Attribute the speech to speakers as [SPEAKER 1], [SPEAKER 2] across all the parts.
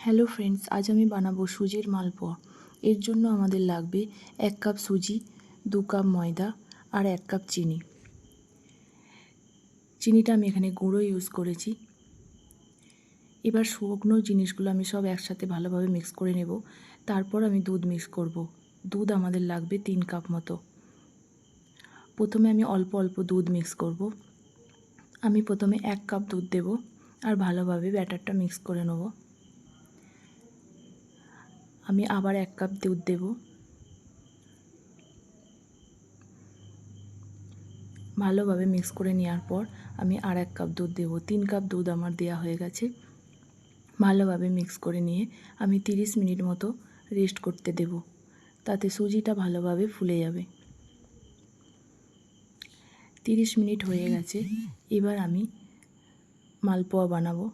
[SPEAKER 1] Hello friends, আজ আমি বানাবো সুজির মালপোয়া। এর জন্য আমাদের লাগবে 1 কাপ সুজি, 2 কাপ ময়দা আর 1 কাপ চিনি। চিনিটা আমি এখানে গুঁড়ো ইউজ করেছি। এবার শুকনো জিনিসগুলো আমি সব একসাথে ভালোভাবে মিক্স করে নেব। তারপর আমি দুধ মিক্স করব। দুধ আমাদের লাগবে 3 কাপ মতো। প্রথমে আমি অল্প অল্প দুধ মিক্স করব। আমি প্রথমে 1 কাপ দুধ দেব আর ভালোভাবে ব্যাটারটা মিক্স করে নেব। আমি আবার 1 কাপ দুধ দেব। ভালোভাবে মিক্স করে নেওয়ার পর আমি আর 1 কাপ দুধ দেব। 3 কাপ দুধ আমার দেওয়া হয়ে গেছে। ভালোভাবে মিক্স করে নিয়ে আমি 30 মিনিট মতো রেস্ট করতে দেব, তাতে সুজিটা ভালোভাবে ফুলে যাবে। 30 মিনিট হয়ে গেছে। এবার আমি মালপোয়া বানাবো।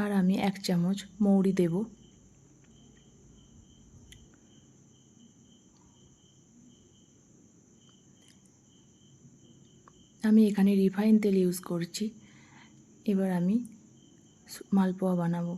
[SPEAKER 1] আর আমি 1 চামচ মৌরি দেব। আমি এখানে রিফাইন তেল ইউজ করছি। এবার আমি মালপোয়া বানাবো।